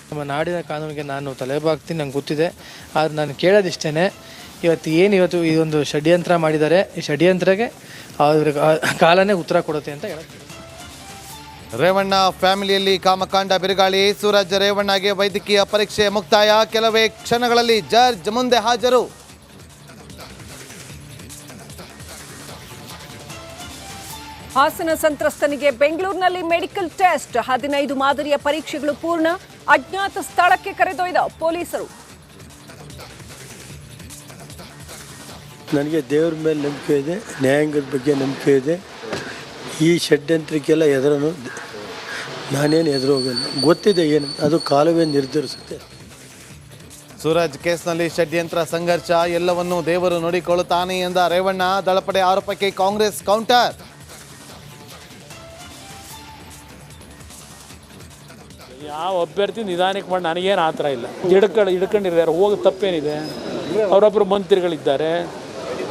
ನಮ್ಮ ನಾಡಿನ ಕಾನೂನಿಗೆ ನಾನು ತಲೆಬಾಗ್ತೀನಿ, ನಂಗೆ ಗೊತ್ತಿದೆ. ಆದರೆ ನಾನು ಕೇಳೋದಿಷ್ಟೇ, ಇವತ್ತು ಇದೊಂದು ಷಡ್ಯಂತ್ರ ಮಾಡಿದ್ದಾರೆ. ಈ ಷಡ್ಯಂತ್ರಕ್ಕೆ ಅವ್ರ ಕಾಲನೇ ಉತ್ತರ ಕೊಡುತ್ತೆ ಅಂತ ಹೇಳಕ್ಕೆ. ರೇವಣ್ಣ ಫ್ಯಾಮಿಲಿಯಲ್ಲಿ ಕಾಮಕಾಂಡ ಬಿರುಗಾಳಿ. ಸೂರಜ್ ರೇವಣ್ಣಗೆ ವೈದ್ಯಕೀಯ ಪರೀಕ್ಷೆ ಮುಕ್ತಾಯ. ಕೆಲವೇ ಕ್ಷಣಗಳಲ್ಲಿ ಜಡ್ಜ್ ಮುಂದೆ ಹಾಜರು. ಹಾಸನ ಸಂತ್ರಸ್ತನಿಗೆ ಬೆಂಗಳೂರಿನಲ್ಲಿ ಮೆಡಿಕಲ್ ಟೆಸ್ಟ್. 15 ಮಾದರಿಯ ಪರೀಕ್ಷೆಗಳು ಪೂರ್ಣ. ಅಜ್ಞಾತ ಸ್ಥಳಕ್ಕೆ ಕರೆದೊಯ್ದ ಪೊಲೀಸರು. ನನಗೆ ದೇವ್ರ ಮೇಲೆ ನಂಬಿಕೆ ಇದೆ, ನ್ಯಾಯಾಂಗದ ಬಗ್ಗೆ ನಂಬಿಕೆ ಇದೆ. ಈ ಷಡ್ಯಂತ್ರಕ್ಕೆಲ್ಲ ಎದುರನು ನಾನೇನು ಎದುರೋಗಲ್ಲ. ಗೊತ್ತಿದೆ ಏನು ಅದು ಕಾಲವೇ ನಿರ್ಧರಿಸುತ್ತೆ. ಸೂರಜ್ ಕೇಸ್ನಲ್ಲಿ ಷಡ್ಯಂತ್ರ, ಸಂಘರ್ಷ ಎಲ್ಲವನ್ನೂ ದೇವರು ನೋಡಿಕೊಳ್ಳುತ್ತಾನೆ ಎಂದ ರೇವಣ್ಣ. ದಳಪಡೆ ಆರೋಪಕ್ಕೆ ಕಾಂಗ್ರೆಸ್ ಕೌಂಟರ್. ಯಾವ ಅಭ್ಯರ್ಥಿ ನಿಧಾನಕ್ಕೆ ಮಾಡಿ ನನಗೇನು ಆ ಥರ ಇಲ್ಲ. ಹಿಡ್ಕೊಂಡಿದ್ದಾರೆ, ಹೋಗಿ ತಪ್ಪೇನಿದೆ. ಅವರೊಬ್ಬರು ಮಂತ್ರಿಗಳಿದ್ದಾರೆ,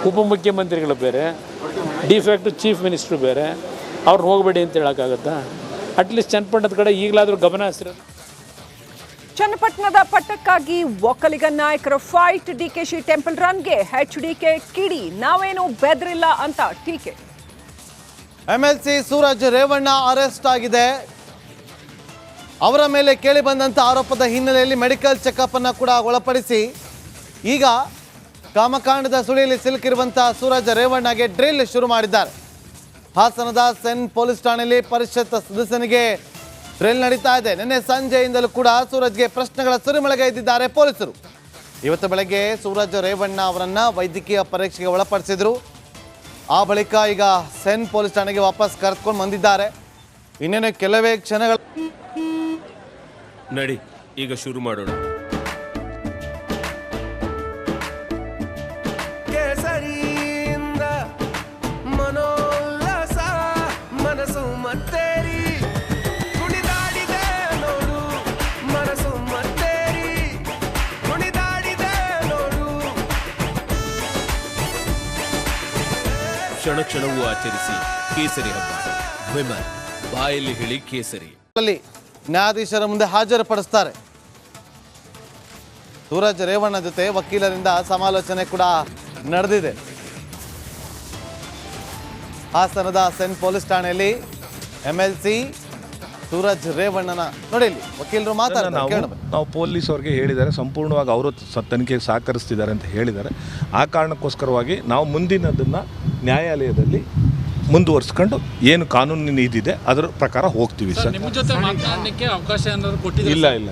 ಉಪಮುಖ್ಯಮಂತ್ರಿಗಳು ಬೇರೆ, ಡಿಫ್ಯಾಕ್ಟ್ ಚೀಫ್ ಮಿನಿಸ್ಟ್ರು ಬೇರೆ. ಅವ್ರನ್ನ ಹೋಗಬೇಡಿ ಅಂತ ಹೇಳೋಕ್ಕಾಗತ್ತಾ? ಅಟ್ಲೀಸ್ಟ್ ಚನ್ನಪಟ್ಟಣದ ಕಡೆ ಈಗಲಾದರೂ ಗಮನ ಹರಿಸಿರೋದು. ಚನ್ನಪಟ್ಟಣದ ಪಟ್ಟಕ್ಕಾಗಿ ಒಕ್ಕಲಿಗ ನಾಯಕರ ಫೈಟ್. ಡಿಕೆಶಿ ಟೆಂಪಲ್ ರನ್ಗೆ HDK ಕಿಡಿ. ನಾವೇನು ಬೆದರಿಲ್ಲ ಅಂತ ಟೀಕೆ. MLC ಸೂರಜ್ ರೇವಣ್ಣ ಅರೆಸ್ಟ್ ಆಗಿದೆ. ಅವರ ಮೇಲೆ ಕೇಳಿ ಬಂದಂಥ ಆರೋಪದ ಹಿನ್ನೆಲೆಯಲ್ಲಿ ಮೆಡಿಕಲ್ ಚೆಕಪ್ ಅನ್ನು ಕೂಡ ಒಳಪಡಿಸಿ ಈಗ ಕಾಮಕಾಂಡದ ಸುಳಿಯಲ್ಲಿ ಸಿಲುಕಿರುವಂಥ ಸೂರಜ್ ರೇವಣ್ಣಗೆ ಡ್ರಿಲ್ ಶುರು ಮಾಡಿದ್ದಾರೆ. ಹಾಸನದ ಸೆನ್ ಪೊಲೀಸ್ ಠಾಣೆಯಲ್ಲಿ ಪರಿಷತ್ ಸದಸ್ಯನಿಗೆ ಡ್ರಿಲ್ ನಡೀತಾ ಇದೆ. ನಿನ್ನೆ ಸಂಜೆಯಿಂದಲೂ ಕೂಡ ಸೂರಜ್ಗೆ ಪ್ರಶ್ನೆಗಳ ಸುರಿಮಳೆಗೆ ಇದ್ದಿದ್ದಾರೆ ಪೊಲೀಸರು. ಇವತ್ತು ಬೆಳಗ್ಗೆ ಸೂರಜ್ ರೇವಣ್ಣ ಅವರನ್ನ ವೈದ್ಯಕೀಯ ಪರೀಕ್ಷೆಗೆ ಒಳಪಡಿಸಿದ್ರು. ಆ ಬಳಿಕ ಈಗ ಸೆನ್ ಪೊಲೀಸ್ ಠಾಣೆಗೆ ವಾಪಸ್ ಕರೆದುಕೊಂಡು ಬಂದಿದ್ದಾರೆ. ಇನ್ನೇನು ಕೆಲವೇ ಕ್ಷಣಗಳ ನಡಿ ಈಗ ಶುರು ಮಾಡೋಣ. ಕೇಸರಿಯಿಂದ ಮನೋಲ್ಲಾಸ ಮನಸ್ಸು ಮತ್ತೇರಿ ಕುಣಿದಾಡಿದೆ ನೋಡು, ಮನಸ್ಸು ಮತ್ತೇರಿ ಕುಣಿದಾಡಿದೆ ನೋಡು. ಕ್ಷಣ ಕ್ಷಣವೂ ಆಚರಿಸಿ ಕೇಸರಿ ಹಬ್ಬ. ವಿಮಲ್ ಬಾಯಲ್ಲಿ ಹೇಳಿ ಕೇಸರಿ. ನ್ಯಾಯಾಧೀಶರ ಮುಂದೆ ಹಾಜರುಪಡಿಸ್ತಾರೆ. ಸೂರಜ್ ರೇವಣ್ಣ ಜೊತೆ ವಕೀಲರಿಂದ ಸಮಾಲೋಚನೆ ಕೂಡ ನಡೆದಿದೆ. ಹಾಸನದ ಸೆನ್ ಪೊಲೀಸ್ ಠಾಣೆಯಲ್ಲಿ MLC ಸೂರಜ್ ರೇವಣ್ಣನ ನೋಡಿ ವಕೀಲರು ಮಾತಾಡ್ತಾರೆ. ನಾವು ಪೊಲೀಸ್ ಅವ್ರಿಗೆ ಹೇಳಿದ್ದಾರೆ, ಸಂಪೂರ್ಣವಾಗಿ ಅವರು ತನಿಖೆಗೆ ಸಹಕರಿಸ್ತಿದ್ದಾರೆ ಅಂತ ಹೇಳಿದ್ದಾರೆ. ಆ ಕಾರಣಕ್ಕೋಸ್ಕರವಾಗಿ ನಾವು ಮುಂದಿನದನ್ನು ನ್ಯಾಯಾಲಯದಲ್ಲಿ ಮುಂದುವರಿಸ್ಕೊಂಡು ಏನು ಕಾನೂನಿನ ಇದಿದೆ ಅದರ ಪ್ರಕಾರ ಹೋಗ್ತೀವಿ ಸರ್. ನಿಮ್ಮ ಜೊತೆ ಮಾತನಾಡಲಿಕ್ಕೆ ಅವಕಾಶ ಏನಾದರೂ ಕೊಟ್ಟಿಲ್ಲ? ಇಲ್ಲ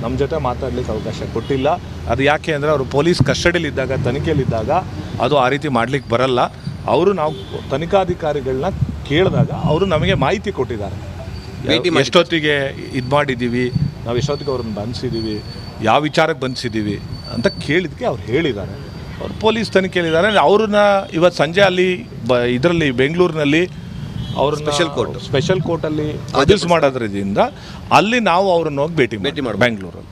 ನಮ್ಮ ಜೊತೆ ಮಾತಾಡಲಿಕ್ಕೆ ಅವಕಾಶ ಕೊಟ್ಟಿಲ್ಲ. ಅದು ಯಾಕೆ ಅಂದರೆ ಅವರು ಪೊಲೀಸ್ ಕಸ್ಟಡಿಯಲ್ಲಿದ್ದಾಗ, ತನಿಖೆಯಲ್ಲಿದ್ದಾಗ ಅದು ಆ ರೀತಿ ಮಾಡಲಿಕ್ಕೆ ಬರಲ್ಲ. ಅವರು ನಾವು ತನಿಖಾಧಿಕಾರಿಗಳನ್ನ ಕೇಳಿದಾಗ ಅವರು ನಮಗೆ ಮಾಹಿತಿ ಕೊಟ್ಟಿದ್ದಾರೆ. ಎಷ್ಟೊತ್ತಿಗೆ ಇದು ಮಾಡಿದ್ದೀವಿ, ನಾವು ಎಷ್ಟೊತ್ತಿಗೆ ಅವ್ರನ್ನ ಬಂಧಿಸಿದ್ದೀವಿ, ಯಾವ ವಿಚಾರಕ್ಕೆ ಬಂಧಿಸಿದ್ದೀವಿ ಅಂತ ಕೇಳಿದ್ದಕ್ಕೆ ಅವ್ರು ಹೇಳಿದ್ದಾರೆ. ಅವ್ರು ಪೊಲೀಸ್ ತನಿಖೆಯಲ್ಲಿದ್ದಾರೆ. ಅವ್ರನ್ನ ಇವತ್ತು ಸಂಜೆ ಅಲ್ಲಿ ಇದರಲ್ಲಿ ಬೆಂಗಳೂರಿನಲ್ಲಿ ಅವ್ರನ್ನ ಸ್ಪೆಷಲ್ ಕೋರ್ಟಲ್ಲಿ ಅಡ್ಯೂಸ್ ಮಾಡೋದ್ರಿಂದ ಅಲ್ಲಿ ನಾವು ಅವ್ರನ್ನ ಹೋಗಿ ಭೇಟಿ ಮಾಡಿ ಬೆಂಗಳೂರಲ್ಲಿ